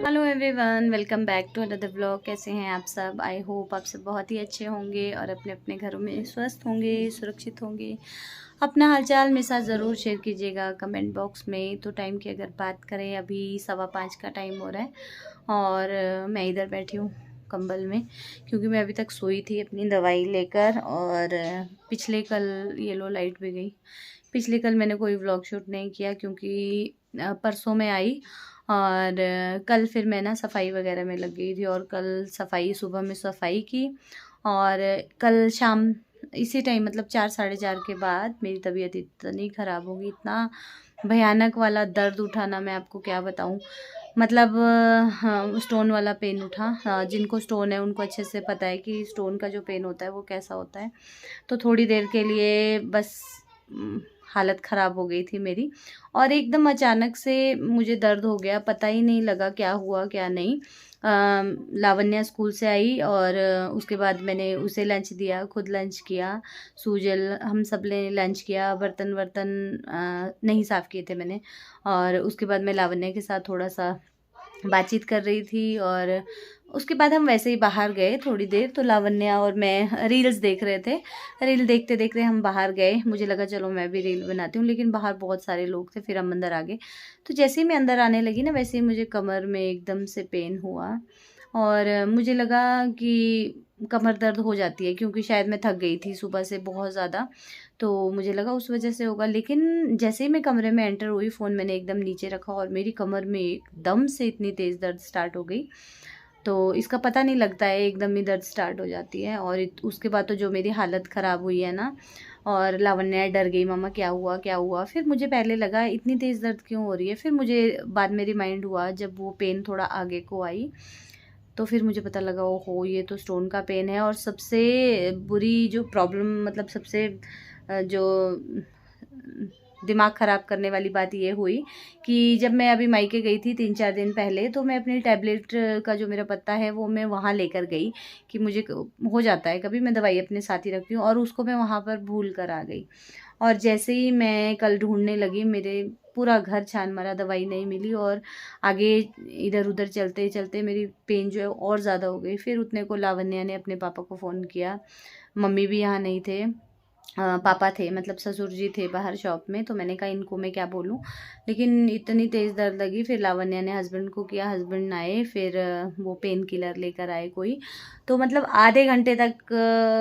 Hello everyone, welcome back to another blog. कैसे हैं आप सब? आई होप आप सब बहुत ही अच्छे होंगे और अपने अपने घरों में स्वस्थ होंगे, सुरक्षित होंगे। अपना हालचाल मेरे साथ ज़रूर शेयर कीजिएगा कमेंट बॉक्स में। तो टाइम की अगर बात करें, अभी 5:15 का टाइम हो रहा है और मैं इधर बैठी हूँ कंबल में, क्योंकि मैं अभी तक सोई थी अपनी दवाई लेकर। और पिछले कल येलो लाइट भी गई। पिछले कल मैंने कोई व्लॉग शूट नहीं किया क्योंकि परसों में आई और कल फिर मैं ना सफाई वगैरह में लग गई थी। और कल सफाई, सुबह में सफाई की और कल शाम इसी टाइम मतलब 4 साढ़े 4 के बाद मेरी तबीयत इतनी ख़राब हो गई, इतना भयानक वाला दर्द उठा ना, मैं आपको क्या बताऊं। मतलब हाँ, स्टोन वाला पेन उठा। हाँ, जिनको स्टोन है उनको अच्छे से पता है कि स्टोन का जो पेन होता है वो कैसा होता है। तो थोड़ी देर के लिए बस हालत ख़राब हो गई थी मेरी। और एकदम अचानक से मुझे दर्द हो गया, पता ही नहीं लगा क्या हुआ क्या नहीं। लावण्या स्कूल से आई और उसके बाद मैंने उसे लंच दिया, खुद लंच किया। सूजल हम सब ने लंच किया, बर्तन वर्तन नहीं साफ़ किए थे मैंने। और उसके बाद मैं लावण्या के साथ थोड़ा सा बातचीत कर रही थी और उसके बाद हम वैसे ही बाहर गए थोड़ी देर। तो लावण्या और मैं रील्स देख रहे थे। रील देखते देखते हम बाहर गए। मुझे लगा चलो मैं भी रील बनाती हूँ, लेकिन बाहर बहुत सारे लोग थे, फिर हम अंदर आ गए। तो जैसे ही मैं अंदर आने लगी ना, वैसे ही मुझे कमर में एकदम से पेन हुआ और मुझे लगा कि कमर दर्द हो जाती है, क्योंकि शायद मैं थक गई थी सुबह से बहुत ज़्यादा। तो मुझे लगा उस वजह से होगा। लेकिन जैसे ही मैं कमरे में एंटर हुई, फ़ोन मैंने एकदम नीचे रखा और मेरी कमर में एकदम से इतनी तेज़ दर्द स्टार्ट हो गई। तो इसका पता नहीं लगता है, एकदम ही दर्द स्टार्ट हो जाती है। और उसके बाद तो जो मेरी हालत ख़राब हुई है ना, और लावण्या डर गई, मम्मा क्या हुआ क्या हुआ। फिर मुझे पहले लगा इतनी तेज़ दर्द क्यों हो रही है, फिर मुझे बाद में रिमाइंड हुआ जब वो पेन थोड़ा आगे को आई, तो फिर मुझे पता लगा ओहो ये तो स्टोन का पेन है। और सबसे बुरी जो प्रॉब्लम, मतलब सबसे जो दिमाग ख़राब करने वाली बात ये हुई कि जब मैं अभी मायके गई थी 3 4 दिन पहले, तो मैं अपनी टैबलेट का जो मेरा पत्ता है वो मैं वहाँ लेकर गई कि मुझे हो जाता है कभी, मैं दवाई अपने साथ ही रखती हूँ, और उसको मैं वहाँ पर भूल कर आ गई। और जैसे ही मैं कल ढूंढने लगी, मेरे पूरा घर छान मारा, दवाई नहीं मिली। और आगे इधर उधर चलते चलते मेरी पेन जो है और ज़्यादा हो गई। फिर उतने को लावण्या ने अपने पापा को फ़ोन किया। मम्मी भी यहाँ नहीं थे, पापा थे, मतलब ससुर जी थे बाहर शॉप में। तो मैंने कहा इनको मैं क्या बोलूँ, लेकिन इतनी तेज़ दर्द लगी। फिर लावण्या ने हस्बैंड को किया, हस्बैंड आए, फिर वो पेन किलर लेकर आए कोई। तो मतलब आधे घंटे तक,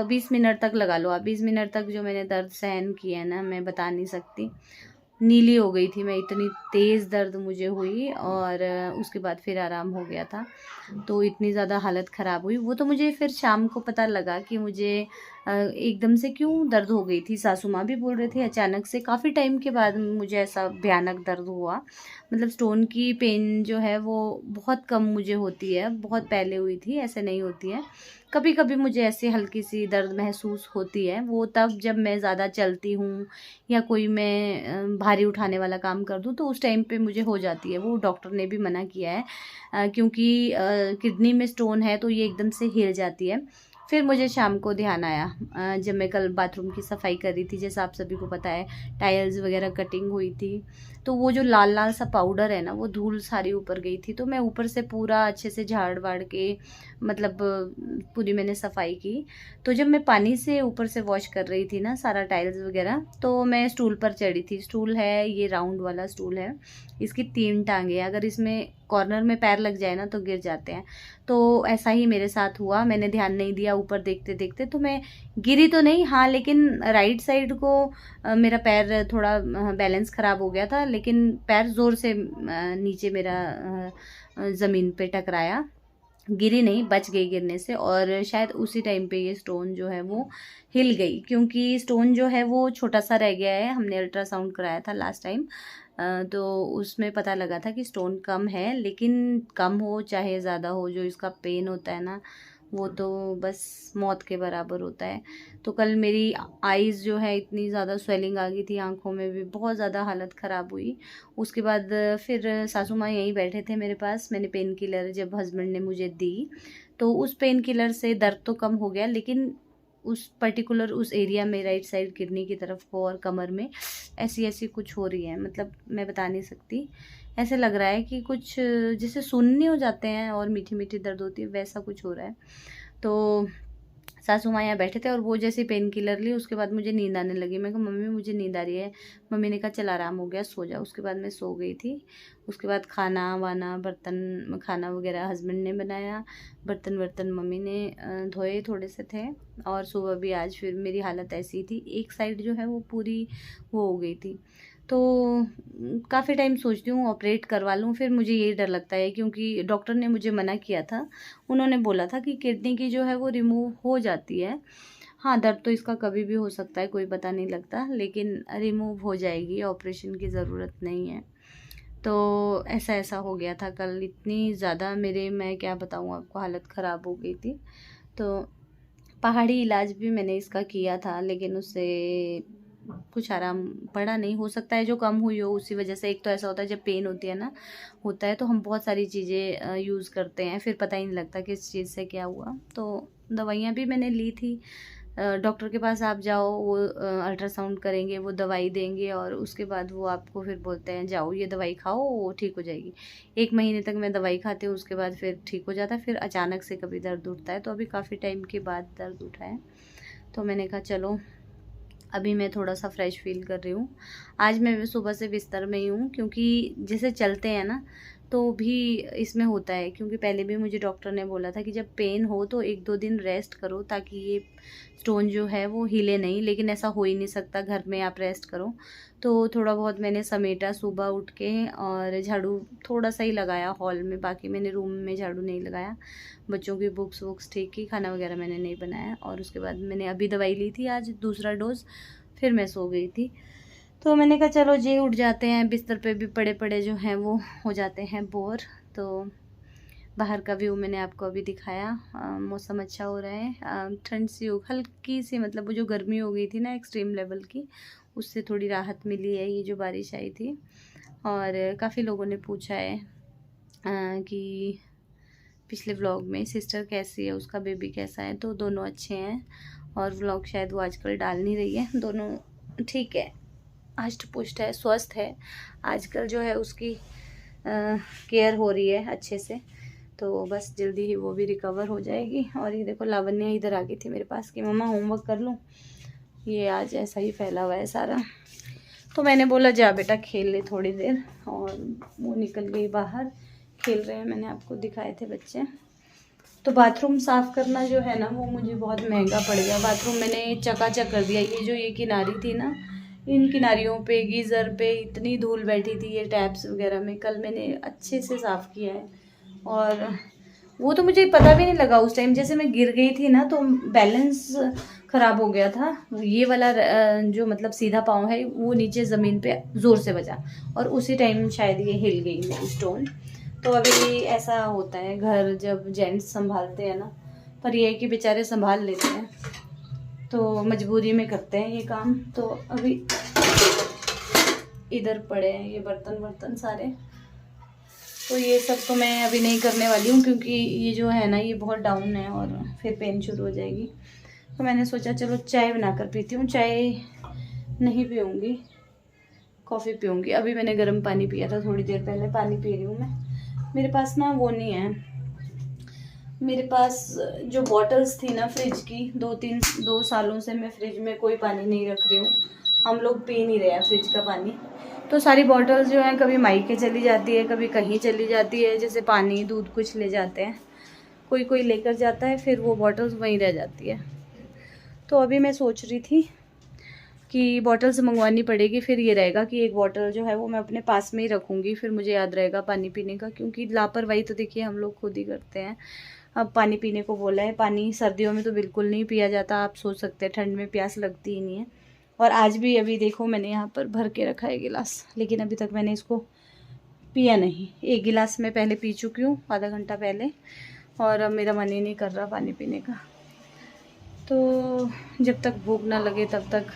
20 मिनट तक लगा लो आप, 20 मिनट तक जो मैंने दर्द सहन किया है ना, मैं बता नहीं सकती। नीली हो गई थी मैं, इतनी तेज़ दर्द मुझे हुई। और उसके बाद फिर आराम हो गया था। तो इतनी ज़्यादा हालत ख़राब हुई। वो तो मुझे फिर शाम को पता लगा कि मुझे एकदम से क्यों दर्द हो गई थी। सासू माँ भी बोल रहे थे अचानक से, काफ़ी टाइम के बाद मुझे ऐसा भयानक दर्द हुआ। मतलब स्टोन की पेन जो है वो बहुत कम मुझे होती है, बहुत पहले हुई थी, ऐसे नहीं होती है। कभी कभी मुझे ऐसी हल्की सी दर्द महसूस होती है, वो तब जब मैं ज़्यादा चलती हूँ या कोई मैं भारी उठाने वाला काम कर दूँ, तो उस टाइम पे मुझे हो जाती है। वो डॉक्टर ने भी मना किया है, क्योंकि किडनी में स्टोन है तो ये एकदम से हिल जाती है। फिर मुझे शाम को ध्यान आया, जब मैं कल बाथरूम की सफाई कर रही थी, जैसा आप सभी को पता है टाइल्स वगैरह कटिंग हुई थी, तो वो जो लाल लाल सा पाउडर है ना, वो धूल सारी ऊपर गई थी। तो मैं ऊपर से पूरा अच्छे से झाड़ वाड़ के, मतलब पूरी मैंने सफाई की। तो जब मैं पानी से ऊपर से वॉश कर रही थी ना सारा टाइल्स वगैरह, तो मैं स्टूल पर चढ़ी थी। स्टूल है ये राउंड वाला स्टूल है, इसकी 3 टांगे, अगर इसमें कॉर्नर में पैर लग जाए ना तो गिर जाते हैं। तो ऐसा ही मेरे साथ हुआ, मैंने ध्यान नहीं दिया ऊपर देखते देखते, तो मैं गिरी तो नहीं, हाँ, लेकिन राइट साइड को मेरा पैर थोड़ा बैलेंस ख़राब हो गया था, लेकिन पैर ज़ोर से नीचे मेरा ज़मीन पे टकराया। गिरी नहीं, बच गई गिरने से। और शायद उसी टाइम पे ये स्टोन जो है वो हिल गई, क्योंकि स्टोन जो है वो छोटा सा रह गया है। हमने अल्ट्रासाउंड कराया था लास्ट टाइम, तो उसमें पता लगा था कि स्टोन कम है, लेकिन कम हो चाहे ज़्यादा हो, जो इसका पेन होता है ना, वो तो बस मौत के बराबर होता है। तो कल मेरी आईज़ जो है इतनी ज़्यादा स्वेलिंग आ गई थी, आंखों में भी बहुत ज़्यादा हालत ख़राब हुई। उसके बाद फिर सासू माँ यहीं बैठे थे मेरे पास। मैंने पेन किलर जब हस्बैंड ने मुझे दी, तो उस पेन किलर से दर्द तो कम हो गया, लेकिन उस पर्टिकुलर उस एरिया में, राइट साइड किडनी की तरफ को और कमर में ऐसी ऐसी कुछ हो रही है। मतलब मैं बता नहीं सकती, ऐसे लग रहा है कि कुछ जैसे सुन्नी हो जाते हैं और मीठी मीठी दर्द होती है, वैसा कुछ हो रहा है। तो सासू माँ यहाँ बैठे थे और वो जैसे पेन किलर ली, उसके बाद मुझे नींद आने लगी। मैं कहा मम्मी मुझे नींद आ रही है। मम्मी ने कहा चल आराम हो गया, सो जा। उसके बाद मैं सो गई थी। उसके बाद खाना वाना, बर्तन, खाना वगैरह हस्बैंड ने बनाया, बर्तन वर्तन मम्मी ने धोए, थोड़े से थे। और सुबह भी आज फिर मेरी हालत ऐसी थी, एक साइड जो है वो पूरी वो हो गई थी। तो काफ़ी टाइम सोचती हूँ ऑपरेट करवा लूँ, फिर मुझे यही डर लगता है क्योंकि डॉक्टर ने मुझे मना किया था। उन्होंने बोला था कि किडनी की जो है वो रिमूव हो जाती है। हाँ, दर्द तो इसका कभी भी हो सकता है, कोई पता नहीं लगता, लेकिन रिमूव हो जाएगी, ऑपरेशन की ज़रूरत नहीं है। तो ऐसा ऐसा हो गया था कल, इतनी ज़्यादा मेरे, मैं क्या बताऊँ आपको, हालत ख़राब हो गई थी। तो पहाड़ी इलाज भी मैंने इसका किया था, लेकिन उससे कुछ आराम पड़ा नहीं। हो सकता है जो कम हुई हो उसी वजह से। एक तो ऐसा होता है जब पेन होती है ना, होता है तो हम बहुत सारी चीज़ें यूज़ करते हैं, फिर पता ही नहीं लगता किस चीज़ से क्या हुआ। तो दवाइयाँ भी मैंने ली थी। डॉक्टर के पास आप जाओ, वो अल्ट्रासाउंड करेंगे, वो दवाई देंगे और उसके बाद वो आपको फिर बोलते हैं जाओ ये दवाई खाओ, वो ठीक हो जाएगी। 1 महीने तक मैं दवाई खाती हूँ, उसके बाद फिर ठीक हो जाता है। फिर अचानक से कभी दर्द उठता है, तो अभी काफ़ी टाइम के बाद दर्द उठा है। तो मैंने कहा चलो, अभी मैं थोड़ा सा फ्रेश फील कर रही हूँ। आज मैं सुबह से बिस्तर में ही हूँ, क्योंकि जैसे चलते हैं ना तो भी इसमें होता है। क्योंकि पहले भी मुझे डॉक्टर ने बोला था कि जब पेन हो तो 1-2 दिन रेस्ट करो, ताकि ये स्टोन जो है वो हिले नहीं। लेकिन ऐसा हो ही नहीं सकता, घर में आप रेस्ट करो। तो थोड़ा बहुत मैंने समेटा सुबह उठ के, और झाड़ू थोड़ा सा ही लगाया हॉल में, बाकी मैंने रूम में झाड़ू नहीं लगाया। बच्चों की बुक्स वुक्स ठीक की, खाना वगैरह मैंने नहीं बनाया। और उसके बाद मैंने अभी दवाई ली थी, आज दूसरा डोज, फिर मैं सो गई थी। तो मैंने कहा चलो जी, उठ जाते हैं, बिस्तर पे भी पड़े पड़े जो हैं वो हो जाते हैं बोर। तो बाहर का व्यू मैंने आपको अभी दिखाया। मौसम अच्छा हो रहा है, ठंड सी हो हल्की सी, मतलब वो जो गर्मी हो गई थी ना एक्सट्रीम लेवल की, उससे थोड़ी राहत मिली है ये जो बारिश आई थी। और काफ़ी लोगों ने पूछा है कि पिछले व्लॉग में सिस्टर कैसी है, उसका बेबी कैसा है। तो दोनों अच्छे हैं, और व्लॉग शायद वो आजकल डाल नहीं रही है। दोनों ठीक है, हष्ट पुष्ट है, स्वस्थ है। आजकल जो है उसकी केयर हो रही है अच्छे से, तो बस जल्दी ही वो भी रिकवर हो जाएगी। और ये देखो लावण्या इधर आ गई थी मेरे पास कि मम्मा होमवर्क कर लूँ। ये आज ऐसा ही फैला हुआ है सारा। तो मैंने बोला जा बेटा खेल ले थोड़ी देर, और वो निकल गई बाहर, खेल रहे हैं, मैंने आपको दिखाए थे बच्चे। तो बाथरूम साफ़ करना जो है ना वो मुझे बहुत महंगा पड़ गया। बाथरूम मैंने चकाचक कर दिया। ये जो ये किनारी थी ना, इन किनारियों पे, गीज़र पे इतनी धूल बैठी थी, ये टैप्स वगैरह में, कल मैंने अच्छे से साफ़ किया है। और वो तो मुझे पता भी नहीं लगा उस टाइम, जैसे मैं गिर गई थी ना तो बैलेंस ख़राब हो गया था। ये वाला जो मतलब सीधा पाँव है वो नीचे ज़मीन पे ज़ोर से बजा, और उसी टाइम शायद ये हिल गई मेरी स्टोन। तो अभी ऐसा होता है घर जब जेंट्स संभालते हैं ना, पर ये है कि बेचारे संभाल लेते हैं, तो मजबूरी में करते हैं ये काम। तो अभी इधर पड़े हैं ये बर्तन वर्तन सारे, तो ये सब तो मैं अभी नहीं करने वाली हूँ, क्योंकि ये जो है ना ये बहुत डाउन है और फिर पेन शुरू हो जाएगी। तो मैंने सोचा चलो चाय बनाकर पीती हूँ। चाय नहीं पीऊँगी, कॉफ़ी पीऊँगी। अभी मैंने गर्म पानी पिया था थोड़ी देर पहले, पानी पी रही हूँ मैं। मेरे पास ना वो नहीं है, मेरे पास जो बॉटल्स थी ना फ्रिज की, 2 सालों से मैं फ्रिज में कोई पानी नहीं रख रही हूँ। हम लोग पी नहीं रहे हैं फ्रिज का पानी। तो सारी बॉटल्स जो हैं कभी मायके चली जाती है, कभी कहीं चली जाती है, जैसे पानी दूध कुछ ले जाते हैं, कोई कोई लेकर जाता है, फिर वो बॉटल्स वहीं रह जाती है। तो अभी मैं सोच रही थी कि बॉटल्स मंगवानी पड़ेगी, फिर ये रहेगा कि एक बॉटल जो है वो मैं अपने पास में ही रखूँगी, फिर मुझे याद रहेगा पानी पीने का। क्योंकि लापरवाही तो देखिए हम लोग खुद ही करते हैं। अब पानी पीने को बोला है, पानी सर्दियों में तो बिल्कुल नहीं पिया जाता, आप सोच सकते हैं, ठंड में प्यास लगती ही नहीं है। और आज भी अभी देखो मैंने यहाँ पर भर के रखा है गिलास, लेकिन अभी तक मैंने इसको पिया नहीं। 1 गिलास मैं पहले पी चुकी हूँ आधा घंटा पहले, और अब मेरा मन ही नहीं कर रहा पानी पीने का। तो जब तक भूख ना लगे तब तक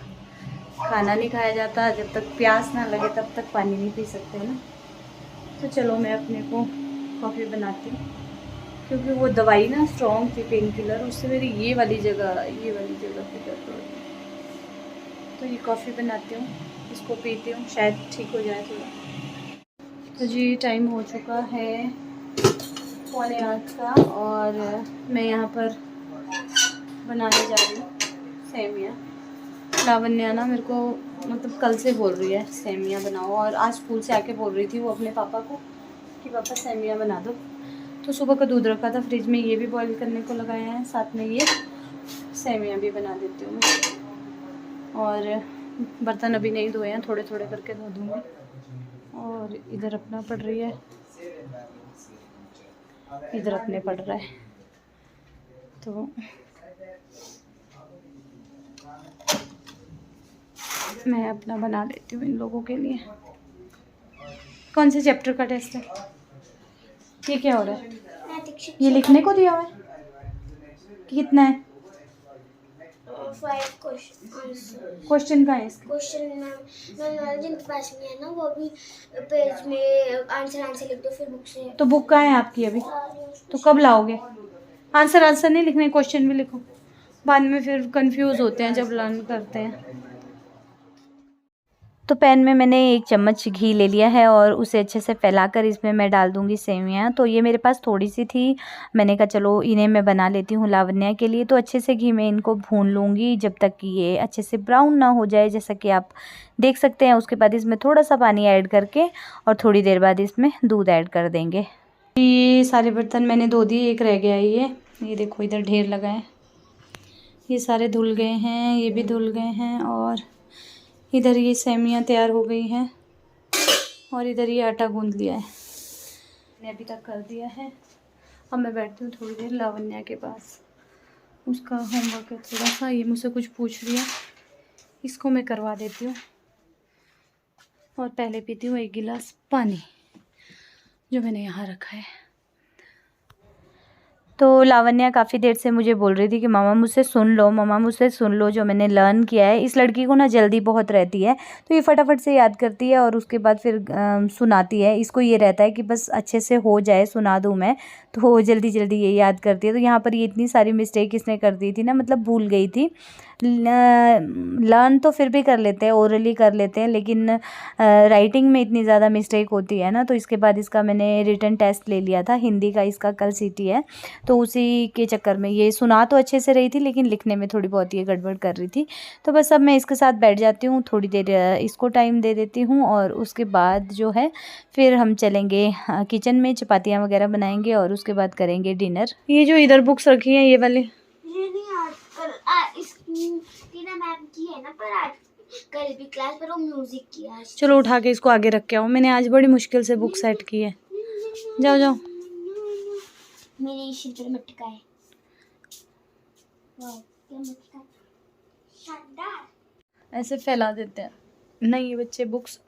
खाना नहीं खाया जाता, जब तक प्यास ना लगे तब तक पानी नहीं पी सकते ना। तो चलो मैं अपने को कॉफ़ी बनाती हूँ। क्योंकि वो दवाई ना स्ट्रॉन्ग थी, पेन किलर, उससे मेरी ये वाली जगह पे दर्द हो रही है। तो ये कॉफ़ी बनाती हूँ, इसको पीती हूँ, शायद ठीक हो जाए थोड़ा। तो जी टाइम हो चुका है 7:45 का, और मैं यहाँ पर बनाने जा रही हूँ सेमिया। लावण्या ना मेरे को मतलब कल से बोल रही है सेमिया बनाओ, और आज स्कूल से आके बोल रही थी वो अपने पापा को कि पापा सेमिया बना दो। तो सुबह का दूध रखा था फ्रिज में, ये भी बॉईल करने को लगाया है, साथ में ये सेमिया भी बना देती हूँ मैं। और बर्तन अभी नहीं धोए हैं, थोड़े थोड़े करके धो दूँगी। और इधर अपना पड़ रही है, इधर अपने पड़ रहा है। तो मैं अपना बना लेती हूँ इन लोगों के लिए। कौन से चैप्टर का टेस्ट है? ये क्या हो रहा है? ये लिखने को दिया हुआ है कि कितना है? 5 क्वेश्चन। क्वेश्चन का है इसका? क्वेश्चन जिनके पास में है ना वो अभी पेज में आंसर लिख दो, फिर बुक से। तो बुक कहाँ है आपकी अभी? तो कब लाओगे? आंसर नहीं लिखने, क्वेश्चन भी लिखो, बाद में फिर कंफ्यूज होते हैं जब लर्न करते हैं। तो पैन में मैंने 1 चम्मच घी ले लिया है और उसे अच्छे से फैलाकर इसमें मैं डाल दूंगी सेवियाँ। तो ये मेरे पास थोड़ी सी थी, मैंने कहा चलो इन्हें मैं बना लेती हूँ लावण्या के लिए। तो अच्छे से घी में इनको भून लूँगी जब तक कि ये अच्छे से ब्राउन ना हो जाए, जैसा कि आप देख सकते हैं। उसके बाद इसमें थोड़ा सा पानी ऐड करके और थोड़ी देर बाद इसमें दूध ऐड कर देंगे। ये सारे बर्तन मैंने धो दिए, एक रह गया है ये देखो इधर ढेर लगा है। ये सारे धुल गए हैं, ये भी धुल गए हैं, और इधर ये सेमियाँ तैयार हो गई हैं, और इधर ये आटा गूंद लिया है मैंने अभी तक कर दिया है। अब मैं बैठती हूँ थोड़ी देर लावण्या के पास, उसका होमवर्क है थोड़ा सा, ये मुझसे कुछ पूछ रही है, इसको मैं करवा देती हूँ। और पहले पीती हूँ 1 गिलास पानी जो मैंने यहाँ रखा है। तो लावण्या काफ़ी देर से मुझे बोल रही थी कि मामा मुझसे सुन लो, मामा मुझसे सुन लो जो मैंने लर्न किया है। इस लड़की को ना जल्दी बहुत रहती है, तो ये फटाफट से याद करती है और उसके बाद फिर सुनाती है। इसको ये रहता है कि बस अच्छे से हो जाए, सुना दूँ मैं, तो जल्दी जल्दी ये याद करती है। तो यहाँ पर ये इतनी सारी मिस्टेक इसने कर दी थी ना, मतलब भूल गई थी। लर्न तो फिर भी कर लेते हैं, ओरली कर लेते हैं, लेकिन राइटिंग में इतनी ज़्यादा मिस्टेक होती है ना। तो इसके बाद इसका मैंने रिटन टेस्ट ले लिया था हिंदी का, इसका कल सीटी है। तो उसी के चक्कर में ये सुना तो अच्छे से रही थी, लेकिन लिखने में थोड़ी बहुत ये गड़बड़ कर रही थी। तो बस अब मैं इसके साथ बैठ जाती हूँ, थोड़ी देर इसको टाइम दे देती हूँ, और उसके बाद जो है फिर हम चलेंगे किचन में, चपातियाँ वगैरह बनाएंगे और उसके बाद करेंगे डिनर। ये जो इधर बुक्स रखी हैं ये वाली, टीना मैम की है ना, पर आज कल भी क्लास पर वो म्यूजिक किया। चलो उठा के इसको आगे रख के आओ, मैंने आज बड़ी मुश्किल से बुक सेट की है। जाओ जाओ। मेरी शिल्पी मटका है, वाह क्या मटका, शानदार। ऐसे फैला देते हैं नहीं ये बच्चे बुक्स।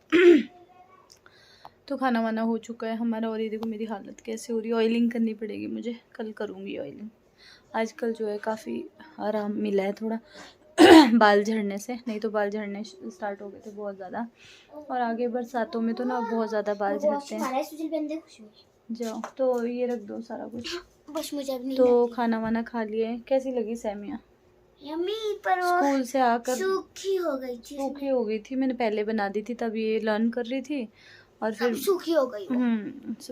तो खाना वाना हो चुका है हमारा, और ये देखो मेरी हालत कैसे हो रही है। ऑयलिंग करनी पड़ेगी मुझे, कल करूँगी ऑयलिंग। आजकल जो है काफ़ी आराम मिला है थोड़ा बाल झड़ने से, नहीं तो बाल झड़ने स्टार्ट हो गए थे बहुत ज़्यादा, और आगे बरसातों में तो ना बहुत ज़्यादा बाल झड़ते हैं। जाओ तो ये रख दो सारा कुछ, बस मुझे अब नहीं तो खाना वाना खा लिए। कैसी लगी सेमिया? यम्मी, पर स्कूल से आकर सूखी हो गई थी। सूखी हो गई थी, मैंने पहले बना दी थी तब ये लर्न कर रही थी, और फिर सूखी हो गई।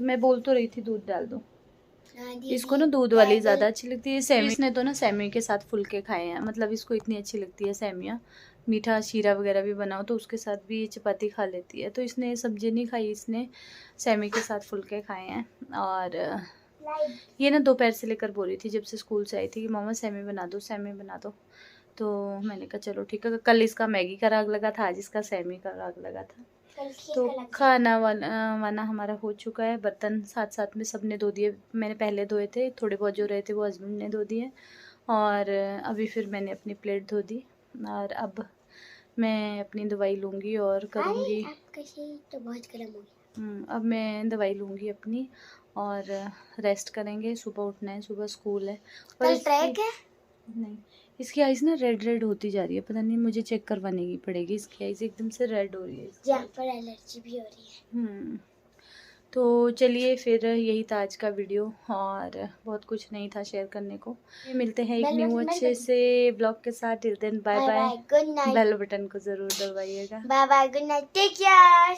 मैं बोल तो रही थी दूध डाल दो। इसको ना दूध वाली ज़्यादा अच्छी लगती है सेमी। इसने तो ना सेमी के साथ फुलके खाए हैं, मतलब इसको इतनी अच्छी लगती है सेमिया। मीठा शीरा वगैरह भी बनाओ तो उसके साथ भी चपाती खा लेती है। तो इसने सब्जी नहीं खाई, इसने सेमी के साथ फुलके खाए हैं। और ये ना दोपहर से लेकर बोल रही थी जब से स्कूल से आई थी कि मामा सेमी बना दो, सेमी बना दो। तो मैंने कहा चलो ठीक है। कल इसका मैगी का राग लगा था, आज इसका सेमी का राग लगा था। तो खाना वाना हमारा हो चुका है। बर्तन साथ साथ में सब ने धो दिए, मैंने पहले धोए थे, थोड़े बहुत जो रहे थे वो हस्बैंड ने धो दिए, और अभी फिर मैंने अपनी प्लेट धो दी। और अब मैं अपनी दवाई लूँगी और करूँगी। तो बहुत गर्म हो गया। अब मैं दवाई लूँगी अपनी और रेस्ट करेंगे। सुबह उठना है, सुबह स्कूल है। कल ट्रैक है? नहीं, इसकी आइज़ ना रेड होती जा रही है, पता नहीं, मुझे चेक करवाने की पड़ेगी। इसकी आइज़ एकदम से रेड हो रही है, यहाँ पर एलर्जी भी हो रही है। तो चलिए फिर यही था आज का वीडियो, और बहुत कुछ नहीं था शेयर करने को। मिलते हैं एक न्यू अच्छे से ब्लॉग के साथ। Till then bye bye. Good night. Bell button को ज़रूर दबाइएगा। Bye bye, good night, take care.